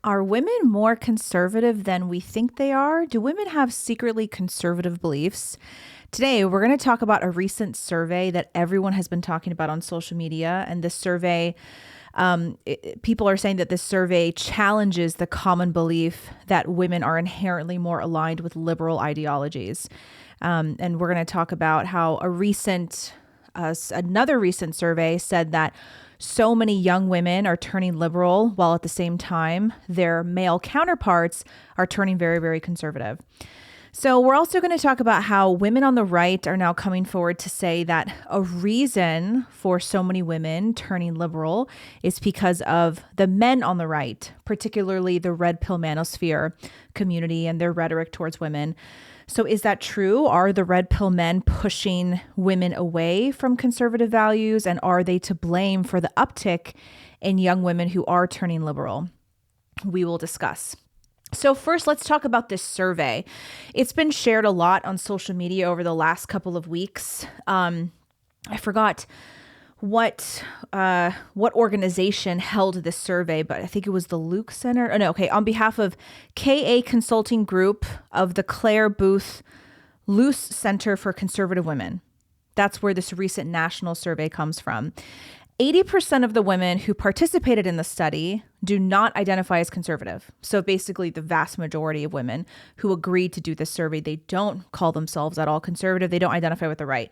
Are women more conservative than we think they are? Do women have secretly conservative beliefs? Today, we're going to talk about a recent survey that everyone has been talking about on social media. And this survey, people are saying that this survey challenges the common belief that women are inherently more aligned with liberal ideologies. And we're going to talk about how another recent survey said that so many young women are turning liberal while at the same time their male counterparts are turning very, very conservative. So we're also going to talk about how women on the right are now coming forward to say that a reason for so many women turning liberal is because of the men on the right, particularly the red pill manosphere community and their rhetoric towards women. So is that true? Are the red pill men pushing women away from conservative values? And are they to blame for the uptick in young women who are turning liberal? We will discuss. So first, let's talk about this survey. It's been shared a lot on social media over the last couple of weeks. I forgot what organization held this survey, but I think it was the Luke Center. Oh, no, okay. On behalf of KA Consulting Group of the Claire Booth Luce Center for Conservative Women. That's where this recent national survey comes from. 80% of the women who participated in the study do not identify as conservative. So basically the vast majority of women who agreed to do this survey, they don't call themselves at all conservative. They don't identify with the right.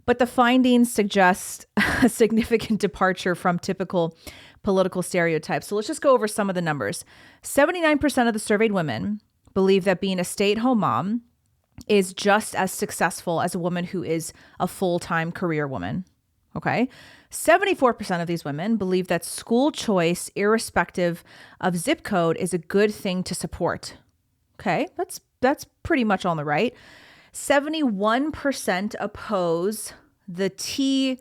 But the findings suggest a significant departure from typical political stereotypes. So let's just go over some of the numbers. 79% of the surveyed women believe that being a stay-at-home mom is just as successful as a woman who is a full-time career woman. Okay. 74% of these women believe that school choice, irrespective of zip code, is a good thing to support. Okay. That's pretty much on the right. 71% oppose the T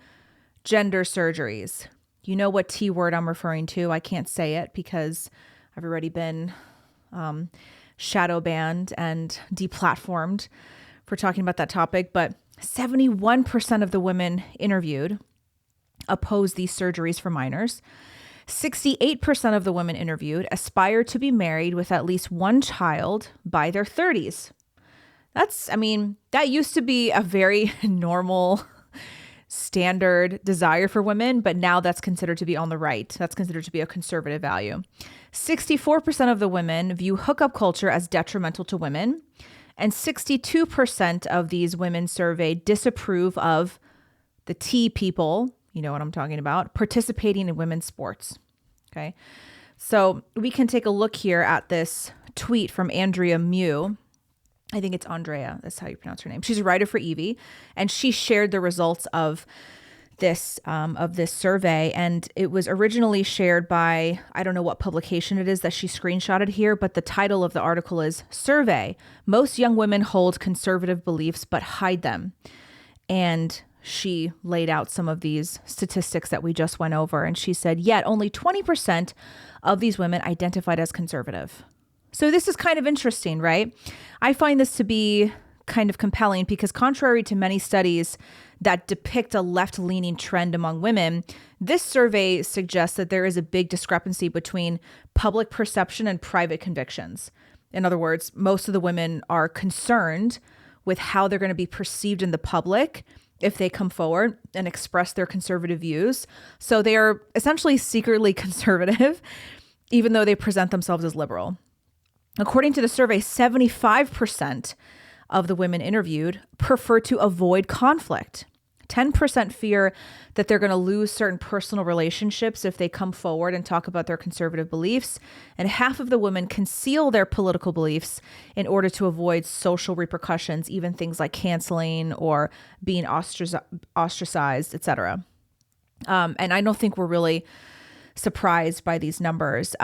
gender surgeries. You know what T word I'm referring to. I can't say it because I've already been shadow banned and deplatformed for talking about that topic. But 71% of the women interviewed oppose these surgeries for minors. 68% of the women interviewed aspire to be married with at least one child by their 30s. That used to be a very normal standard desire for women, but now that's considered to be on the right. That's considered to be a conservative value. 64% of the women view hookup culture as detrimental to women, and 62% of these women surveyed disapprove of the T people, you know what I'm talking about, participating in women's sports. Okay. So we can take a look here at this tweet from Andrea Mew. I think it's Andrea. That's how you pronounce her name. She's a writer for Evie, and she shared the results of this survey. And it was originally shared by, I don't know what publication it is that she screenshotted here, but the title of the article is Survey. Most young women hold conservative beliefs, but hide them. And she laid out some of these statistics that we just went over. And she said, yet only 20% of these women identified as conservative. So this is kind of interesting, right? I find this to be kind of compelling because contrary to many studies that depict a left-leaning trend among women, this survey suggests that there is a big discrepancy between public perception and private convictions. In other words, most of the women are concerned with how they're going to be perceived in the public if they come forward and express their conservative views. So they are essentially secretly conservative, even though they present themselves as liberal. According to the survey, 75% of the women interviewed prefer to avoid conflict. 10% fear that they're going to lose certain personal relationships if they come forward and talk about their conservative beliefs. And half of the women conceal their political beliefs in order to avoid social repercussions, even things like canceling or being ostracized, etc. And I don't think we're really surprised by these numbers.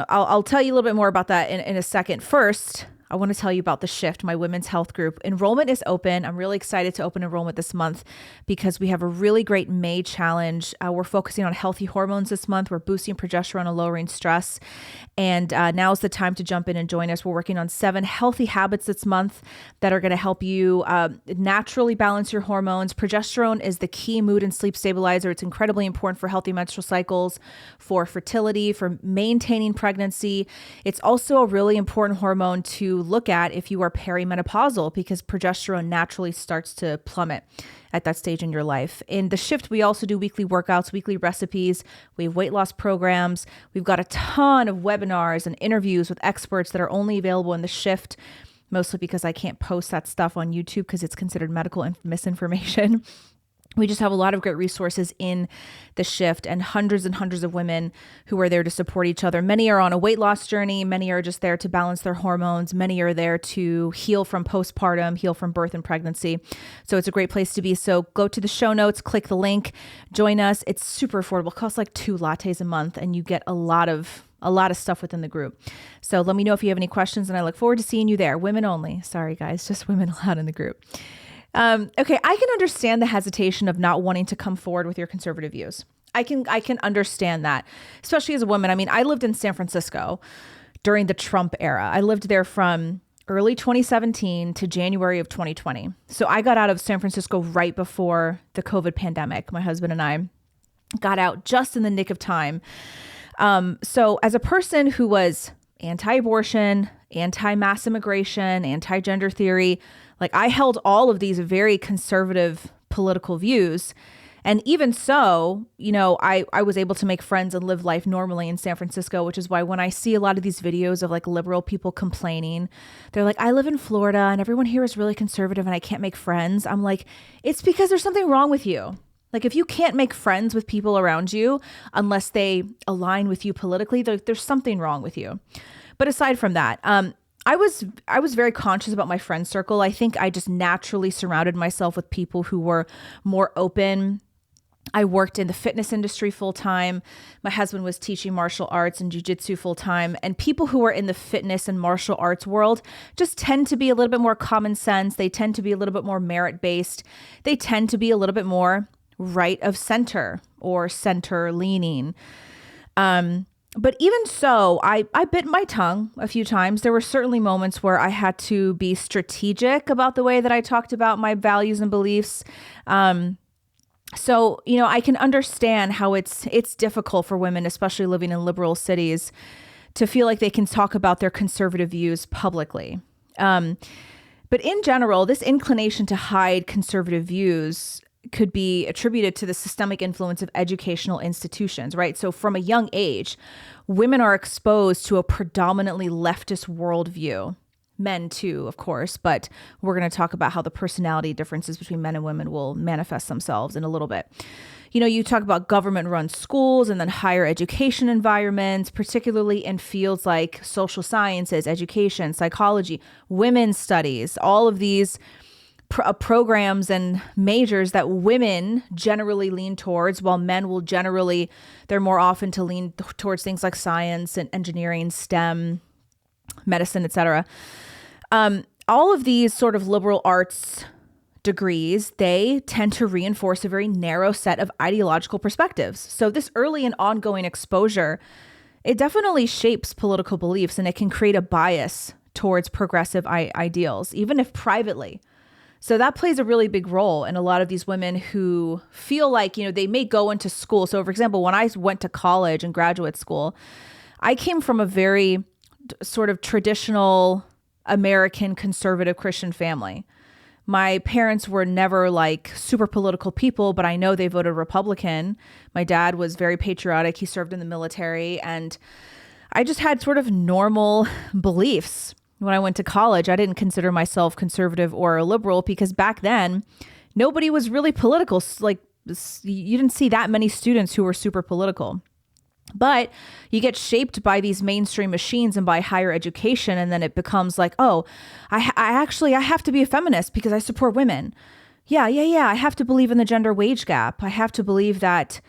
I'll tell you a little bit more about that in a second. First, I want to tell you about The Shift, my women's health group. Enrollment is open. I'm really excited to open enrollment this month because we have a really great May challenge. We're focusing on healthy hormones this month. We're boosting progesterone and lowering stress. And now's the time to jump in and join us. We're working on 7 healthy habits this month that are going to help you naturally balance your hormones. Progesterone is the key mood and sleep stabilizer. It's incredibly important for healthy menstrual cycles, for fertility, for maintaining pregnancy. It's also a really important hormone to look at if you are perimenopausal because progesterone naturally starts to plummet at that stage in your life. In The Shift, we also do weekly workouts, weekly recipes. We have weight loss programs. We've got a ton of webinars and interviews with experts that are only available in The Shift, mostly because I can't post that stuff on YouTube because it's considered medical misinformation. We just have a lot of great resources in The Shift and hundreds of women who are there to support each other. Many are on a weight loss journey. Many are just there to balance their hormones. Many are there to heal from postpartum, heal from birth and pregnancy. So it's a great place to be. So go to the show notes, click the link, join us. It's super affordable. It costs like 2 lattes a month and you get a lot of stuff within the group. So let me know if you have any questions and I look forward to seeing you there. Women only. Sorry guys, just women allowed in the group. Okay, I can understand the hesitation of not wanting to come forward with your conservative views. I can understand that, especially as a woman. I mean, I lived in San Francisco during the Trump era. I lived there from early 2017 to January of 2020. So I got out of San Francisco right before the COVID pandemic. My husband and I got out just in the nick of time. So as a person who was anti-abortion, anti-mass immigration, anti-gender theory, like I held all of these very conservative political views. And even so, you know, I was able to make friends and live life normally in San Francisco, which is why when I see a lot of these videos of like liberal people complaining, they're like, I live in Florida and everyone here is really conservative and I can't make friends. I'm like, it's because there's something wrong with you. Like if you can't make friends with people around you, unless they align with you politically, there's something wrong with you. But aside from that, I was very conscious about my friend circle. I think I just naturally surrounded myself with people who were more open. I worked in the fitness industry full time. My husband was teaching martial arts and jiu-jitsu full time. And people who are in the fitness and martial arts world just tend to be a little bit more common sense. They tend to be a little bit more merit-based. They tend to be a little bit more right of center or center leaning. But even so, I bit my tongue a few times. There were certainly moments where I had to be strategic about the way that I talked about my values and beliefs. So, you know, I can understand how it's difficult for women, especially living in liberal cities, to feel like they can talk about their conservative views publicly. But in general, this inclination to hide conservative views could be attributed to the systemic influence of educational institutions, right? So from a young age, women are exposed to a predominantly leftist worldview. Men too, of course, but we're going to talk about how the personality differences between men and women will manifest themselves in a little bit. You know, you talk about government-run schools and then higher education environments, particularly in fields like social sciences, education, psychology, women's studies, all of these programs and majors that women generally lean towards, while men will generally, they're more often to lean towards things like science and engineering, STEM, medicine, etc. All of these sort of liberal arts degrees, they tend to reinforce a very narrow set of ideological perspectives. So this early and ongoing exposure, it definitely shapes political beliefs and it can create a bias towards progressive ideals, even if privately. So that plays a really big role in a lot of these women who feel like, you know, they may go into school. So for example, when I went to college and graduate school, I came from a very sort of traditional American conservative Christian family. My parents were never like super political people, but I know they voted Republican. My dad was very patriotic. He served in the military, and I just had sort of normal beliefs. When I went to college, I didn't consider myself conservative or a liberal because back then nobody was really political. Like you didn't see that many students who were super political. But you get shaped by these mainstream machines and by higher education. And then it becomes like, oh, I have to be a feminist because I support women. Yeah. I have to believe in the gender wage gap. I have to believe that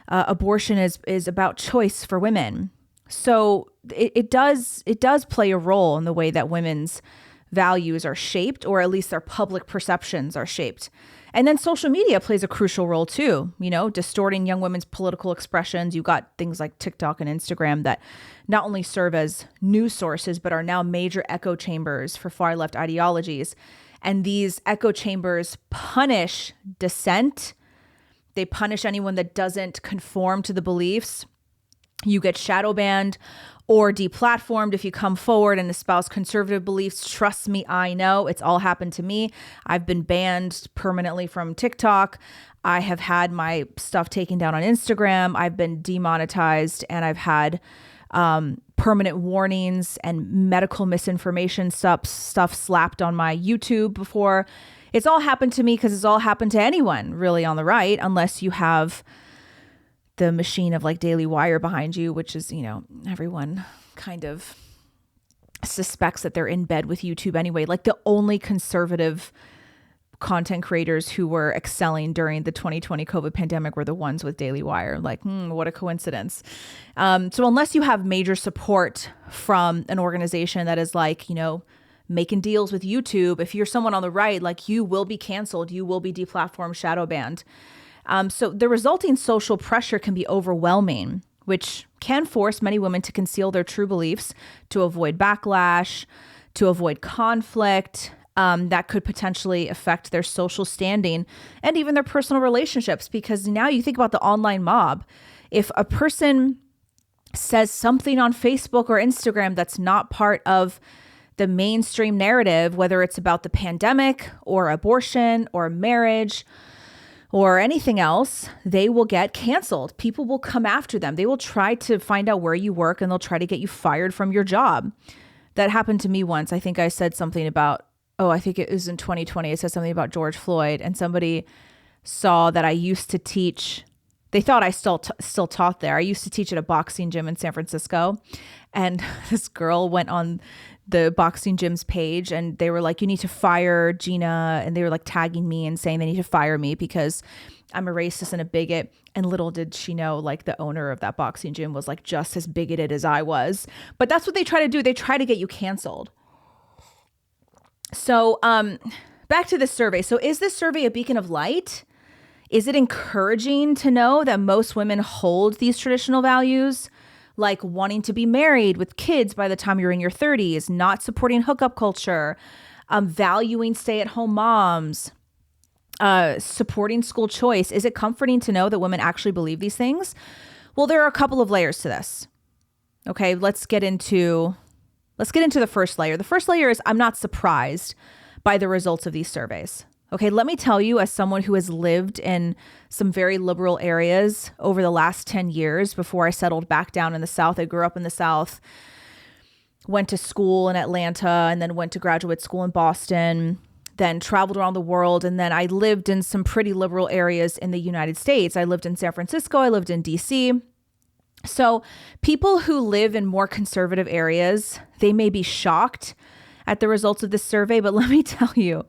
abortion is about choice for women. So it does play a role in the way that women's values are shaped, or at least their public perceptions are shaped. And then social media plays a crucial role too, distorting young women's political expressions. You got things like TikTok and Instagram that not only serve as news sources, but are now major echo chambers for far left ideologies. And these echo chambers punish dissent. They punish anyone that doesn't conform to the beliefs. You get shadow banned or deplatformed if you come forward and espouse conservative beliefs. Trust me, I know. It's all happened to me. I've been banned permanently from TikTok. I have had my stuff taken down on Instagram. I've been demonetized, and I've had permanent warnings and medical misinformation stuff slapped on my YouTube before. It's all happened to me because it's all happened to anyone really on the right, unless you have the machine of like Daily Wire behind you, which is, everyone kind of suspects that they're in bed with YouTube anyway. Like the only conservative content creators who were excelling during the 2020 COVID pandemic were the ones with Daily Wire. Like, what a coincidence. So unless you have major support from an organization that is like, making deals with YouTube, if you're someone on the right, like you will be canceled, you will be deplatformed, shadow banned. So the resulting social pressure can be overwhelming, which can force many women to conceal their true beliefs to avoid backlash, to avoid conflict, that could potentially affect their social standing and even their personal relationships. Because now you think about the online mob. If a person says something on Facebook or Instagram that's not part of the mainstream narrative, whether it's about the pandemic or abortion or marriage or anything else, they will get canceled. People will come after them. They will try to find out where you work, and they'll try to get you fired from your job. That happened to me once. I think I said something about, I think it was in 2020. I said something about George Floyd, and somebody saw that I used to teach. They thought I still taught there. I used to teach at a boxing gym in San Francisco. And this girl went on the boxing gym's page, and they were like, you need to fire Gina. And they were like tagging me and saying they need to fire me because I'm a racist and a bigot. And little did she know, like the owner of that boxing gym was like just as bigoted as I was. But that's what they try to do. They try to get you canceled. So back to this survey. So is this survey a beacon of light? Is it encouraging to know that most women hold these traditional values, like wanting to be married with kids by the time you're in your 30s, not supporting hookup culture, valuing stay-at-home moms, supporting school choice? Is it comforting to know that women actually believe these things? Well, there are a couple of layers to this. Okay, let's get into the first layer. The first layer is I'm not surprised by the results of these surveys. Okay, let me tell you, as someone who has lived in some very liberal areas over the last 10 years before I settled back down in the South. I grew up in the South, went to school in Atlanta, and then went to graduate school in Boston, then traveled around the world. And then I lived in some pretty liberal areas in the United States. I lived in San Francisco. I lived in DC. So people who live in more conservative areas, they may be shocked at the results of this survey, but let me tell you,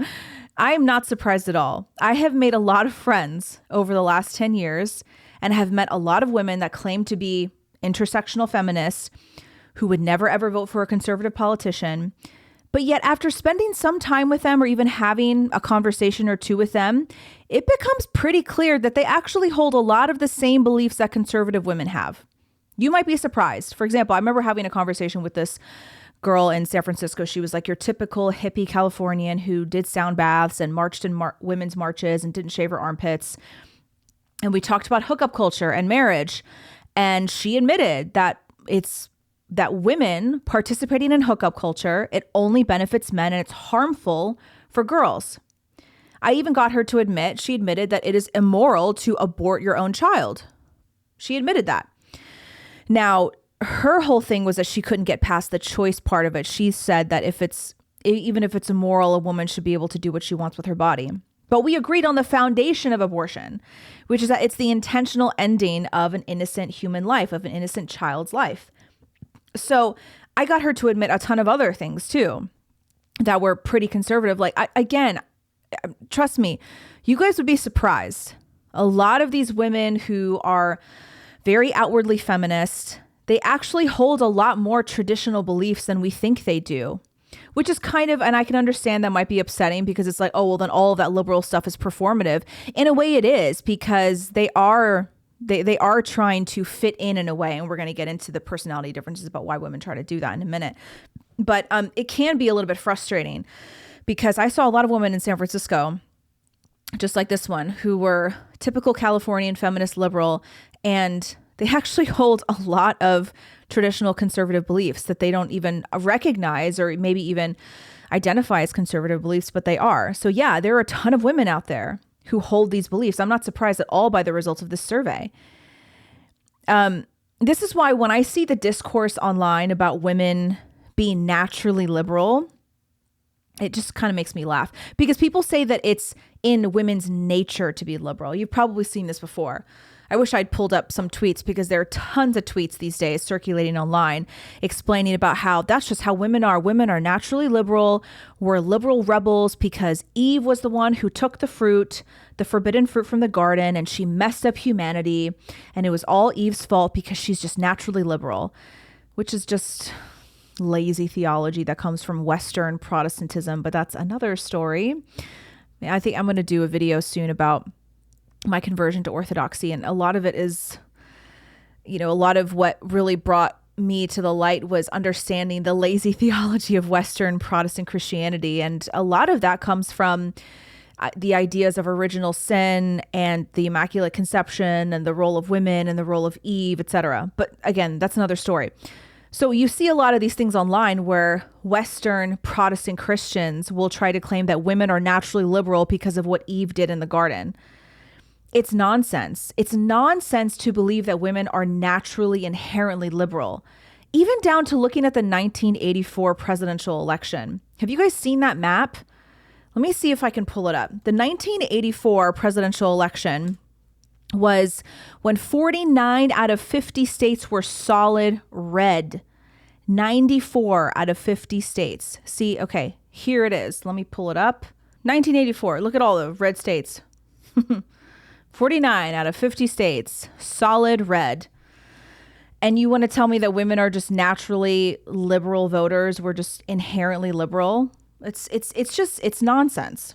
I'm not surprised at all. I have made a lot of friends over the last 10 years and have met a lot of women that claim to be intersectional feminists who would never ever vote for a conservative politician. But yet after spending some time with them or even having a conversation or two with them, it becomes pretty clear that they actually hold a lot of the same beliefs that conservative women have. You might be surprised. For example, I remember having a conversation with this girl in San Francisco. She was like your typical hippie Californian who did sound baths and marched in women's marches and didn't shave her armpits. And we talked about hookup culture and marriage. And she admitted that it's that women participating in hookup culture, it only benefits men and it's harmful for girls. I even got her to she admitted that it is immoral to abort your own child. She admitted that. Now, her whole thing was that she couldn't get past the choice part of it. She said that even if it's immoral, a woman should be able to do what she wants with her body. But we agreed on the foundation of abortion, which is that it's the intentional ending of an innocent human life, of an innocent child's life. So I got her to admit a ton of other things too that were pretty conservative. Like, again, trust me, you guys would be surprised. A lot of these women who are very outwardly feminist, they actually hold a lot more traditional beliefs than we think they do, which is kind of, and I can understand that might be upsetting because it's like, oh, well, then all of that liberal stuff is performative. In a way it is, because they are trying to fit in a way. And we're going to get into the personality differences about why women try to do that in a minute. But it can be a little bit frustrating because I saw a lot of women in San Francisco, just like this one, who were typical Californian feminist liberal, and they actually hold a lot of traditional conservative beliefs that they don't even recognize or maybe even identify as conservative beliefs, but they are. So yeah, there are a ton of women out there who hold these beliefs. I'm not surprised at all by the results of this survey. This is why when I see the discourse online about women being naturally liberal, it just kind of makes me laugh because people say that it's in women's nature to be liberal. You've probably seen this before. I wish I'd pulled up some tweets because there are tons of tweets these days circulating online explaining about how that's just how women are. Women are naturally liberal. We're liberal rebels because Eve was the one who took the fruit, the forbidden fruit from the garden, and she messed up humanity. And it was all Eve's fault because she's just naturally liberal, which is just lazy theology that comes from Western Protestantism. But that's another story. I think I'm going to do a video soon about my conversion to Orthodoxy. And a lot of it is, a lot of what really brought me to the light was understanding the lazy theology of Western Protestant Christianity. And a lot of that comes from the ideas of original sin and the Immaculate Conception and the role of women and the role of Eve, etc. But again, that's another story. So you see a lot of these things online where Western Protestant Christians will try to claim that women are naturally liberal because of what Eve did in the garden. It's nonsense. It's nonsense to believe that women are naturally inherently liberal, even down to looking at the 1984 presidential election. Have you guys seen that map? Let me see if I can pull it up. The 1984 presidential election was when 49 out of 50 states were solid red. 94 out of 50 states. See, okay, here it is. Let me pull it up. 1984. Look at all the red states. 49 out of 50 states, solid red. And you want to tell me that women are just naturally liberal voters? We're just inherently liberal? It's nonsense.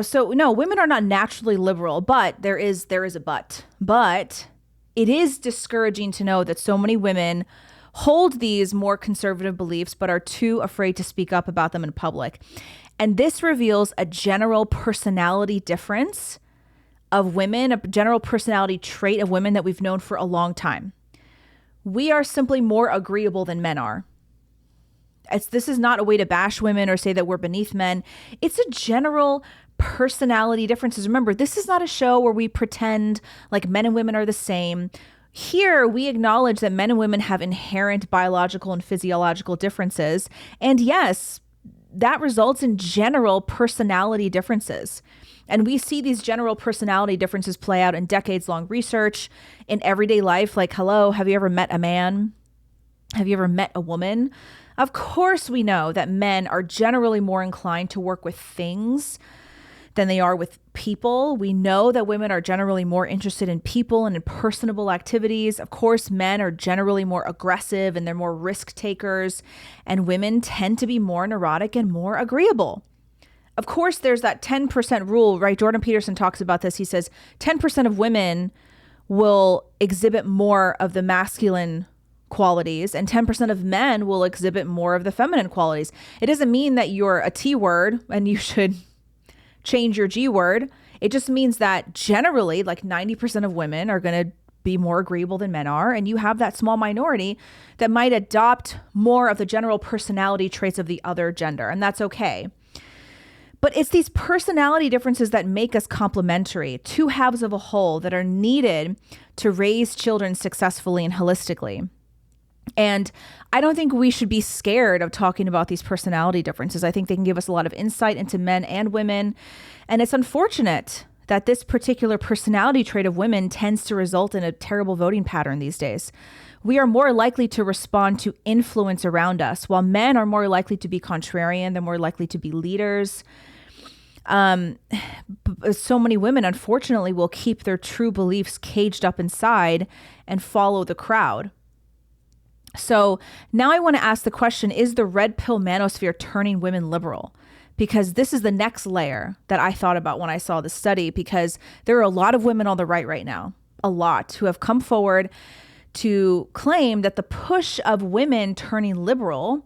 So no, women are not naturally liberal, but there is a but. But it is discouraging to know that so many women hold these more conservative beliefs, but are too afraid to speak up about them in public. And this reveals a general personality difference of women, a general personality trait of women that we've known for a long time. We are simply more agreeable than men are. This is not a way to bash women or say that we're beneath men. It's a general personality differences. Remember, this is not a show where we pretend like men and women are the same. Here, we acknowledge that men and women have inherent biological and physiological differences. And yes, that results in general personality differences. And we see these general personality differences play out in decades-long research, in everyday life. Like, hello, have you ever met a man? Have you ever met a woman? Of course, we know that men are generally more inclined to work with things than they are with people. We know that women are generally more interested in people and in personable activities. Of course, men are generally more aggressive and they're more risk takers, and women tend to be more neurotic and more agreeable. Of course, there's that 10% rule, right? Jordan Peterson talks about this. He says 10% of women will exhibit more of the masculine qualities and 10% of men will exhibit more of the feminine qualities. It doesn't mean that you're a T word and you should change your G word. It just means that generally like 90% of women are going to be more agreeable than men are. And you have that small minority that might adopt more of the general personality traits of the other gender. And that's okay. But it's these personality differences that make us complementary, two halves of a whole that are needed to raise children successfully and holistically. And I don't think we should be scared of talking about these personality differences. I think they can give us a lot of insight into men and women. And it's unfortunate that this particular personality trait of women tends to result in a terrible voting pattern these days. We are more likely to respond to influence around us, while men are more likely to be contrarian. They're more likely to be leaders. So many women, unfortunately, will keep their true beliefs caged up inside and follow the crowd. So now I want to ask the question, is the red pill manosphere turning women liberal? Because this is the next layer that I thought about when I saw this study, because there are a lot of women on the right now, a lot, who have come forward to claim that the push of women turning liberal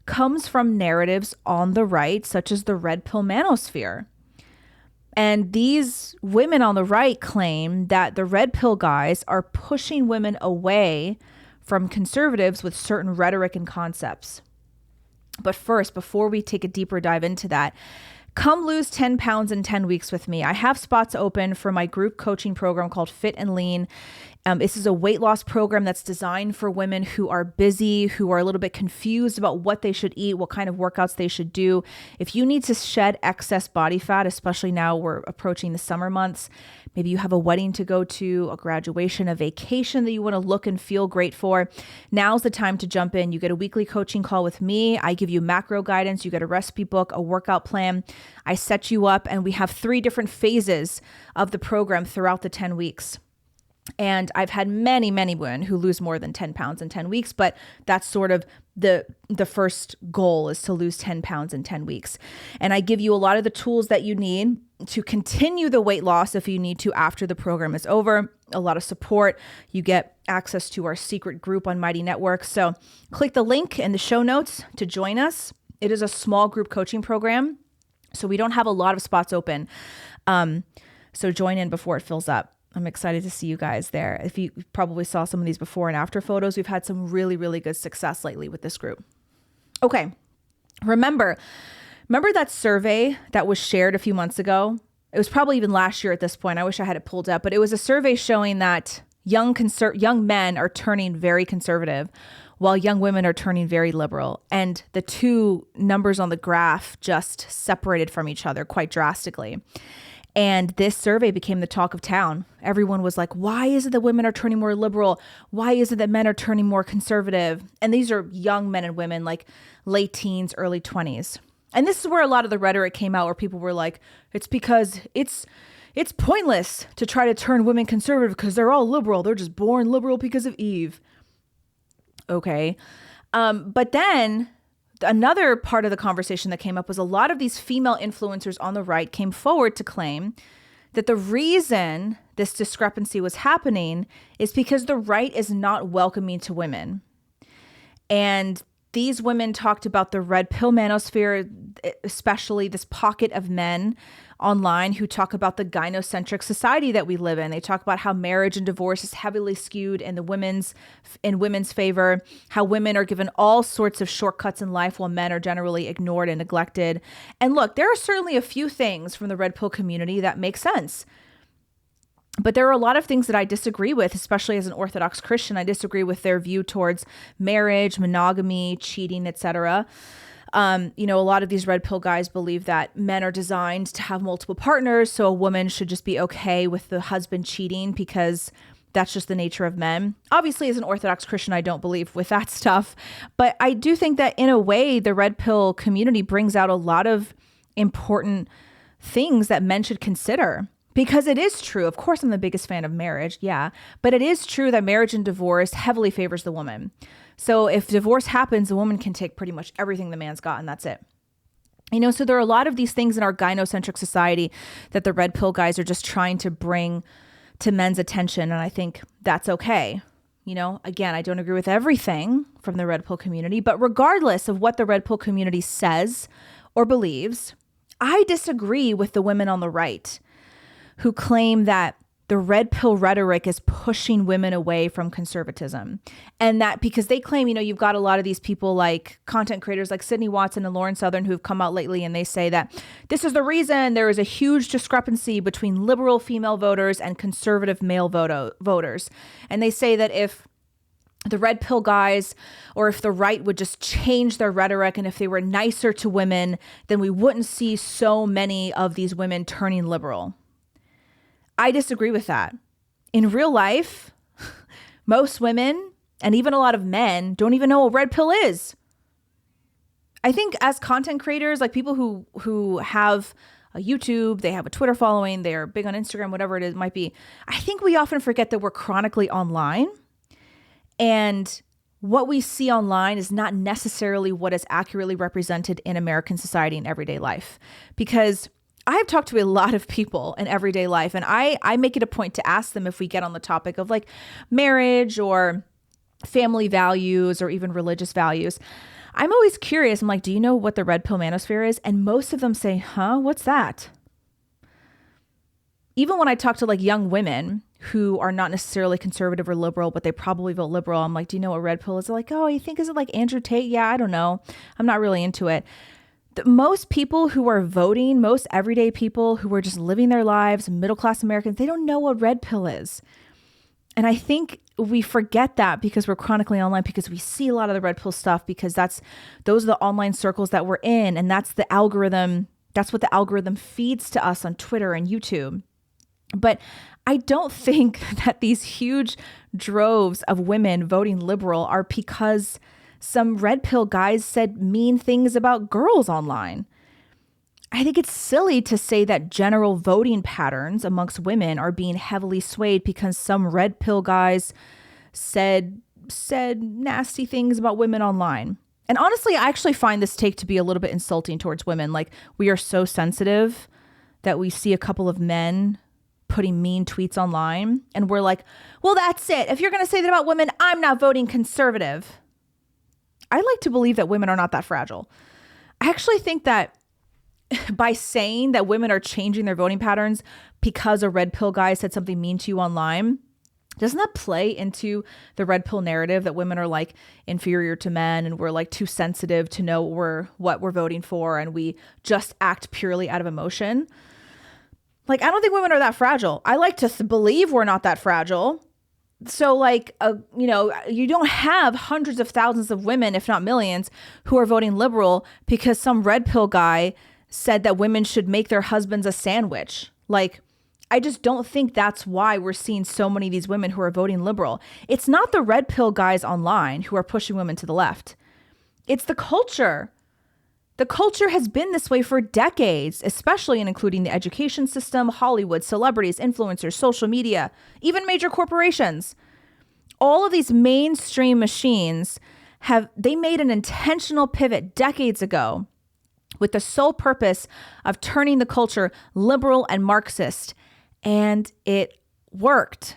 comes from narratives on the right, such as the red pill manosphere. And these women on the right claim that the red pill guys are pushing women away from conservatives with certain rhetoric and concepts. But first, before we take a deeper dive into that, come lose 10 pounds in 10 weeks with me. I have spots open for my group coaching program called Fit and Lean. This is a weight loss program that's designed for women who are busy, who are a little bit confused about what they should eat, what kind of workouts they should do. If you need to shed excess body fat, especially now we're approaching the summer months, maybe you have a wedding to go to, a graduation, a vacation that you want to look and feel great for, now's the time to jump in. You get a weekly coaching call with me. I give you macro guidance. You get a recipe book, a workout plan. I set you up, and we have 3 different phases of the program throughout the 10 weeks. And I've had many women who lose more than 10 pounds in 10 weeks, but that's sort of the first goal, is to lose 10 pounds in 10 weeks. And I give you a lot of the tools that you need to continue the weight loss if you need to after the program is over. A lot of support. You get access to our secret group on Mighty Network. So click the link in the show notes to join us. It is a small group coaching program, so we don't have a lot of spots open. So join in before it fills up. I'm excited to see you guys there. If you probably saw some of these before and after photos, we've had some really good success lately with this group. Okay. Remember that survey that was shared a few months ago? It was probably even last year at this point. I wish I had it pulled up, but it was a survey showing that young men are turning very conservative while young women are turning very liberal. And the two numbers on the graph just separated from each other quite drastically. And this survey became the talk of town. Everyone was like, why is it that women are turning more liberal? Why is it that men are turning more conservative? And these are young men and women, like late teens, early 20s. And this is where a lot of the rhetoric came out, where people were like, it's because it's pointless to try to turn women conservative because they're all liberal. They're just born liberal because of Eve. Okay. But then another part of the conversation that came up was a lot of these female influencers on the right came forward to claim that the reason this discrepancy was happening is because the right is not welcoming to women. And these women talked about the red pill manosphere, especially this pocket of men online who talk about the gynocentric society that we live in. They talk about how marriage and divorce is heavily skewed in women's favor, how women are given all sorts of shortcuts in life while men are generally ignored and neglected. And look, there are certainly a few things from the red pill community that make sense. But there are a lot of things that I disagree with, especially as an Orthodox Christian. I disagree with their view towards marriage, monogamy, cheating, etc. A lot of these red pill guys believe that men are designed to have multiple partners, so a woman should just be okay with the husband cheating because that's just the nature of men. Obviously, as an Orthodox Christian, I don't believe with that stuff, but I do think that in a way, the red pill community brings out a lot of important things that men should consider. Because it is true, of course, I'm the biggest fan of marriage, yeah, but it is true that marriage and divorce heavily favors the woman. So if divorce happens, the woman can take pretty much everything the man's got, and that's it. So there are a lot of these things in our gynocentric society that the red pill guys are just trying to bring to men's attention, and I think that's okay. Again, I don't agree with everything from the red pill community, but regardless of what the red pill community says or believes, I disagree with the women on the right who claim that the red pill rhetoric is pushing women away from conservatism. And that because they claim, you've got a lot of these people like content creators like Sydney Watson and Lauren Southern who've come out lately and they say that this is the reason there is a huge discrepancy between liberal female voters and conservative male voters. And they say that if the red pill guys or if the right would just change their rhetoric and if they were nicer to women, then we wouldn't see so many of these women turning liberal. I disagree with that. In real life, most women and even a lot of men don't even know what red pill is. I think as content creators, like people who have a YouTube, they have a Twitter following, they're big on Instagram, whatever it is might be. I think we often forget that we're chronically online and what we see online is not necessarily what is accurately represented in American society and everyday life. Because I have talked to a lot of people in everyday life, and I make it a point to ask them if we get on the topic of like marriage or family values or even religious values. I'm always curious. I'm like, do you know what the red pill manosphere is? And most of them say, huh, what's that? Even when I talk to like young women who are not necessarily conservative or liberal, but they probably vote liberal, I'm like, do you know what red pill is? They're like, oh, you think, is it like Andrew Tate? Yeah, I don't know. I'm not really into it. Most people who are voting, most everyday people who are just living their lives, middle-class Americans, they don't know what red pill is. And I think we forget that because we're chronically online, because we see a lot of the red pill stuff, because those are the online circles that we're in. And that's the algorithm. That's what the algorithm feeds to us on Twitter and YouTube. But I don't think that these huge droves of women voting liberal are because some red pill guys said mean things about girls online. I think it's silly to say that general voting patterns amongst women are being heavily swayed because some red pill guys said nasty things about women online. And honestly, I actually find this take to be a little bit insulting towards women. Like, we are so sensitive that we see a couple of men putting mean tweets online and we're like, well, that's it. If you're going to say that about women, I'm not voting conservative. I like to believe that women are not that fragile. I actually think that by saying that women are changing their voting patterns because a red pill guy said something mean to you online, doesn't that play into the red pill narrative that women are like inferior to men and we're like too sensitive to know what we're voting for and we just act purely out of emotion? Like, I don't think women are that fragile. I like to believe we're not that fragile. So like, you don't have hundreds of thousands of women, if not millions, who are voting liberal because some red pill guy said that women should make their husbands a sandwich. Like, I just don't think that's why we're seeing so many of these women who are voting liberal. It's not the red pill guys online who are pushing women to the left. It's the culture. The culture has been this way for decades, especially in including the education system, Hollywood, celebrities, influencers, social media, even major corporations. All of these mainstream machines they made an intentional pivot decades ago with the sole purpose of turning the culture liberal and Marxist. And it worked.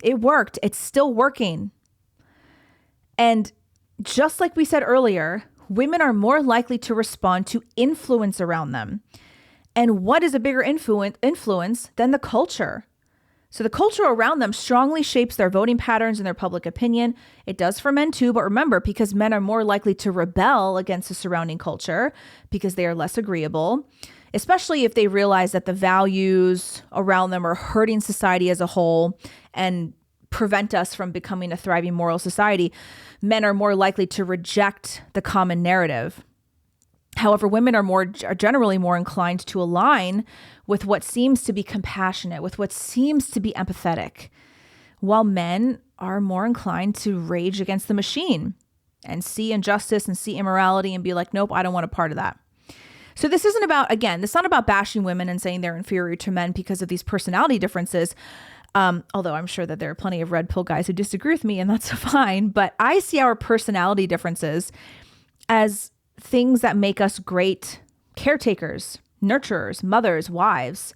It worked. It's still working. And just like we said earlier, women are more likely to respond to influence around them. And what is a bigger influence than the culture? So the culture around them strongly shapes their voting patterns and their public opinion. It does for men too, but remember, because men are more likely to rebel against the surrounding culture because they are less agreeable, especially if they realize that the values around them are hurting society as a whole and prevent us from becoming a thriving moral society, men are more likely to reject the common narrative. However, women are generally more inclined to align with what seems to be compassionate, with what seems to be empathetic, while men are more inclined to rage against the machine and see injustice and see immorality and be like, nope, I don't want a part of that. So this isn't about, again, it's not about bashing women and saying they're inferior to men because of these personality differences. Although I'm sure that there are plenty of red pill guys who disagree with me, and that's fine. But I see our personality differences as things that make us great caretakers, nurturers, mothers, wives.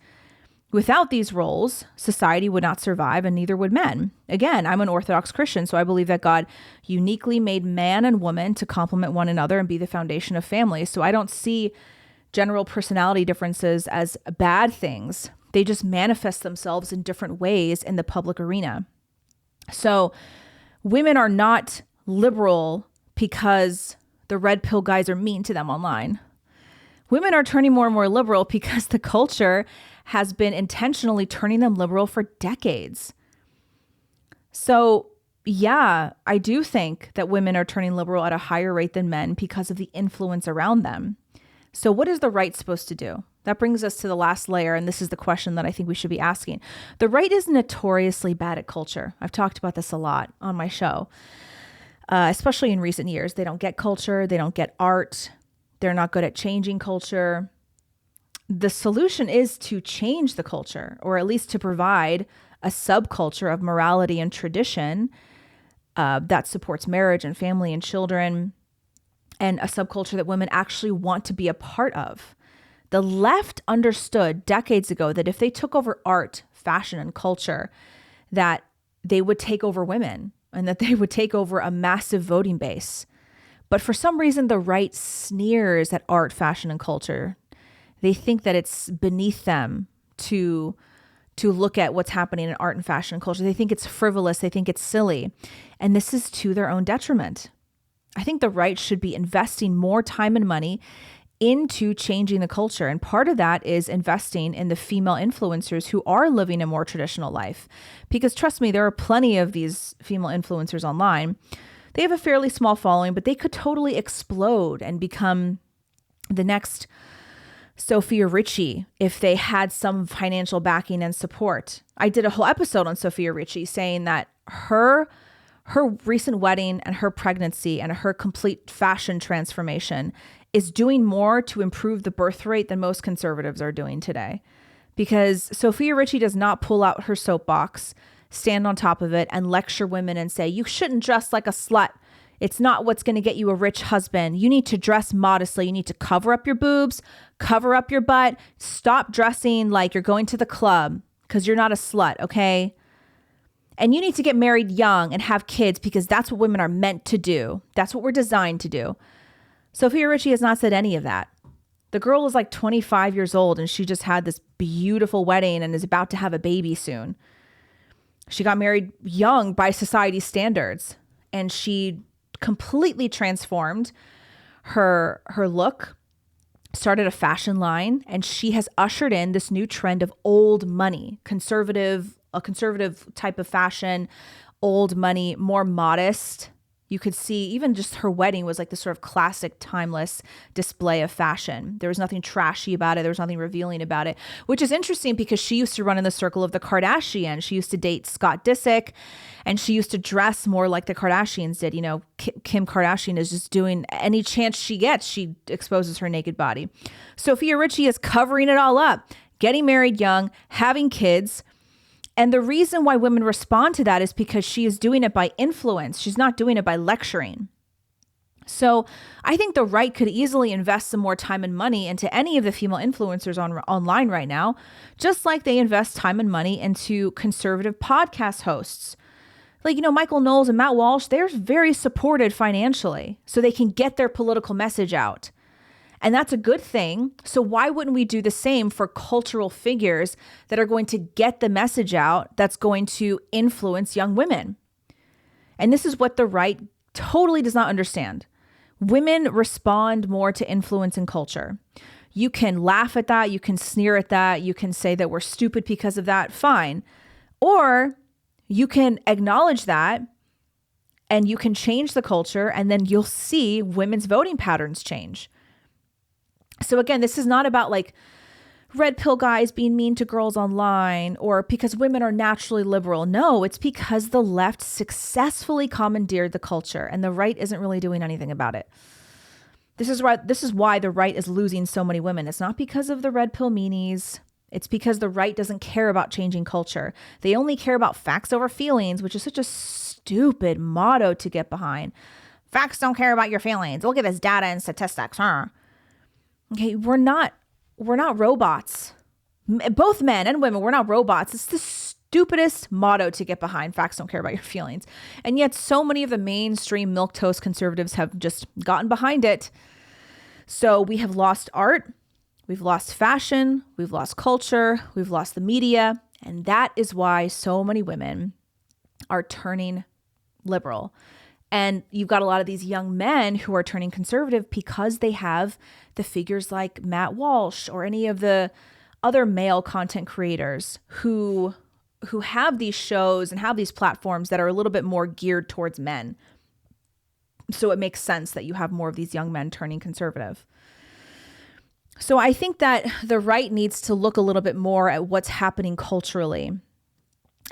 Without these roles, society would not survive, and neither would men. Again, I'm an Orthodox Christian, so I believe that God uniquely made man and woman to complement one another and be the foundation of family. So I don't see general personality differences as bad things. They just manifest themselves in different ways in the public arena. So women are not liberal because the red pill guys are mean to them online. Women are turning more and more liberal because the culture has been intentionally turning them liberal for decades. So yeah, I do think that women are turning liberal at a higher rate than men because of the influence around them. So what is the right supposed to do? That brings us to the last layer, and this is the question that I think we should be asking. The right is notoriously bad at culture. I've talked about this a lot on my show, especially in recent years. They don't get culture. They don't get art. They're not good at changing culture. The solution is to change the culture, or at least to provide a subculture of morality and tradition that supports marriage and family and children, and a subculture that women actually want to be a part of. The left understood decades ago that if they took over art, fashion, and culture, that they would take over women and that they would take over a massive voting base. But for some reason, the right sneers at art, fashion, and culture. They think that it's beneath them to look at what's happening in art and fashion and culture. They think it's frivolous. They think it's silly. And this is to their own detriment. I think the right should be investing more time and money into changing the culture. And part of that is investing in the female influencers who are living a more traditional life. Because trust me, there are plenty of these female influencers online. They have a fairly small following, but they could totally explode and become the next Sofia Richie if they had some financial backing and support. I did a whole episode on Sofia Richie saying that her recent wedding and her pregnancy and her complete fashion transformation is doing more to improve the birth rate than most conservatives are doing today. Because Sofia Richie does not pull out her soapbox, stand on top of it, and lecture women and say, you shouldn't dress like a slut. It's not what's going to get you a rich husband. You need to dress modestly. You need to cover up your boobs, cover up your butt. Stop dressing like you're going to the club because you're not a slut, okay? And you need to get married young and have kids because that's what women are meant to do. That's what we're designed to do. Sofia Richie has not said any of that. The girl is like 25 years old and she just had this beautiful wedding and is about to have a baby soon. She got married young by society's standards, and she completely transformed her look, started a fashion line, and she has ushered in this new trend of old money, a conservative type of fashion, old money, more modest. You could see even just her wedding was like this sort of classic, timeless display of fashion. There was nothing trashy about it. There was nothing revealing about it, which is interesting because she used to run in the circle of the Kardashians. She used to date Scott Disick, and she used to dress more like the Kardashians did. You know, Kim Kardashian is just doing any chance she gets, she exposes her naked body. Sofia Richie is covering it all up, getting married young, having kids. And the reason why women respond to that is because she is doing it by influence. She's not doing it by lecturing. So I think the right could easily invest some more time and money into any of the female influencers online right now, just like they invest time and money into conservative podcast hosts. Like, you know, Michael Knowles and Matt Walsh, they're very supported financially so they can get their political message out. And that's a good thing. So why wouldn't we do the same for cultural figures that are going to get the message out that's going to influence young women? And this is what the right totally does not understand. Women respond more to influence and culture. You can laugh at that. You can sneer at that. You can say that we're stupid because of that. Fine. Or you can acknowledge that and you can change the culture, and then you'll see women's voting patterns change. So again, this is not about like red pill guys being mean to girls online or because women are naturally liberal. No, it's because the left successfully commandeered the culture and the right isn't really doing anything about it. This is why the right is losing so many women. It's not because of the red pill meanies. It's because the right doesn't care about changing culture. They only care about facts over feelings, which is such a stupid motto to get behind. Facts don't care about your feelings. Look at this data and statistics, huh? Okay, we're not robots. Both men and women, we're not robots. It's the stupidest motto to get behind. Facts don't care about your feelings. And yet so many of the mainstream milquetoast conservatives have just gotten behind it. So we have lost art, we've lost fashion, we've lost culture, we've lost the media. And that is why so many women are turning liberal. And you've got a lot of these young men who are turning conservative because they have the figures like Matt Walsh or any of the other male content creators who have these shows and have these platforms that are a little bit more geared towards men. So it makes sense that you have more of these young men turning conservative. So I think that the right needs to look a little bit more at what's happening culturally.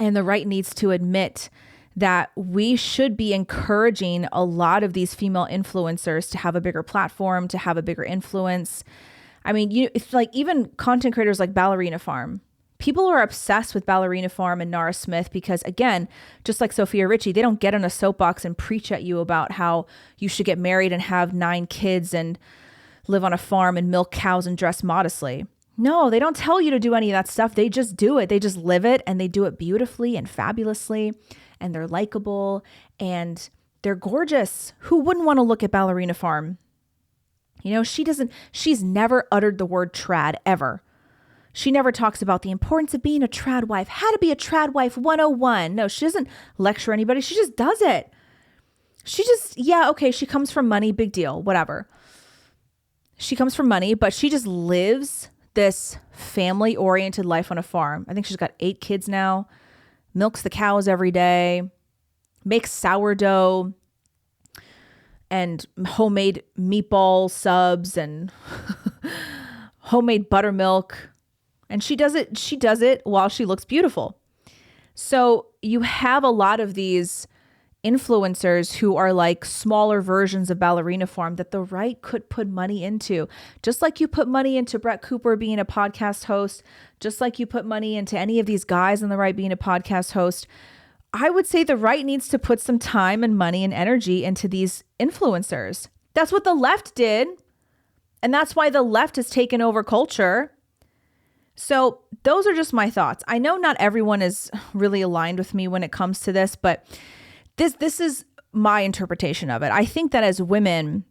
And the right needs to admit that we should be encouraging a lot of these female influencers to have a bigger platform, to have a bigger influence. I mean, it's like even content creators like Ballerina Farm. People are obsessed with Ballerina Farm and Nara Smith because, again, just like Sofia Richie, they don't get on a soapbox and preach at you about how you should get married and have 9 kids and live on a farm and milk cows and dress modestly. No, they don't tell you to do any of that stuff. They just do it. They just live it, and they do it beautifully and fabulously, and they're likable and they're gorgeous. Who wouldn't want to look at Ballerina Farm? You know, she's never uttered the word trad ever. She never talks about the importance of being a trad wife, how to be a trad wife 101. No, she doesn't lecture anybody. She just does it. She comes from money, big deal, whatever. She comes from money, but she just lives this family-oriented life on a farm. I think she's got 8 kids now, milks the cows every day, makes sourdough and homemade meatball subs and homemade buttermilk. And she does it while she looks beautiful. So you have a lot of these influencers who are like smaller versions of Ballerina Farm that the right could put money into. Just like you put money into Brett Cooper being a podcast host, just like you put money into any of these guys on the right being a podcast host, I would say the right needs to put some time and money and energy into these influencers. That's what the left did. And that's why the left has taken over culture. So those are just my thoughts. I know not everyone is really aligned with me when it comes to this, but this is my interpretation of it. I think that as women,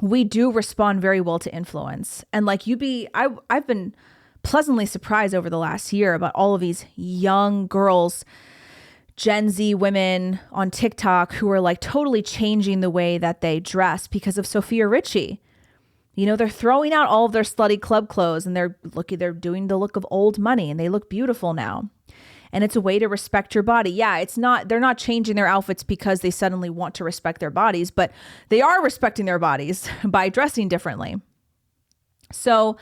we do respond very well to influence. And like I've been pleasantly surprised over the last year about all of these young girls, Gen Z women on TikTok who are like totally changing the way that they dress because of Sofia Richie. You know, they're throwing out all of their slutty club clothes and they're doing the look of old money and they look beautiful now. And it's a way to respect your body. Yeah, they're not changing their outfits because they suddenly want to respect their bodies, but they are respecting their bodies by dressing differently. So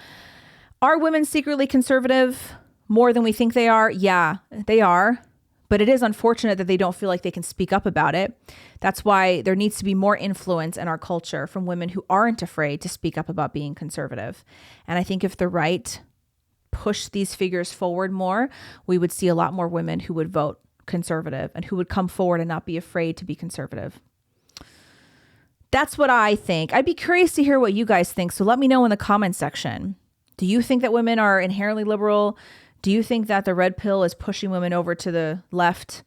are women secretly conservative more than we think they are? Yeah, they are. But it is unfortunate that they don't feel like they can speak up about it. That's why there needs to be more influence in our culture from women who aren't afraid to speak up about being conservative. And I think if the right push these figures forward more, we would see a lot more women who would vote conservative and who would come forward and not be afraid to be conservative. That's what I think. I'd be curious to hear what you guys think. So let me know in the comment section. Do you think that women are inherently liberal? Do you think that the red pill is pushing women over to the left?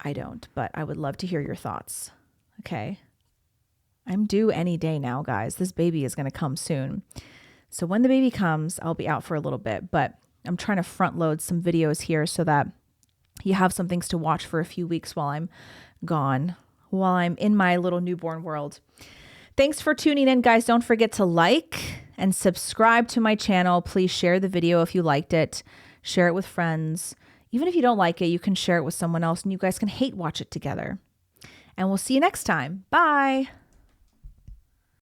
I don't, but I would love to hear your thoughts. Okay. I'm due any day now, guys. This baby is going to come soon. So when the baby comes, I'll be out for a little bit, but I'm trying to front load some videos here so that you have some things to watch for a few weeks while I'm gone, while I'm in my little newborn world. Thanks for tuning in, guys. Don't forget to like and subscribe to my channel. Please share the video if you liked it. Share it with friends. Even if you don't like it, you can share it with someone else and you guys can hate watch it together. And we'll see you next time. Bye.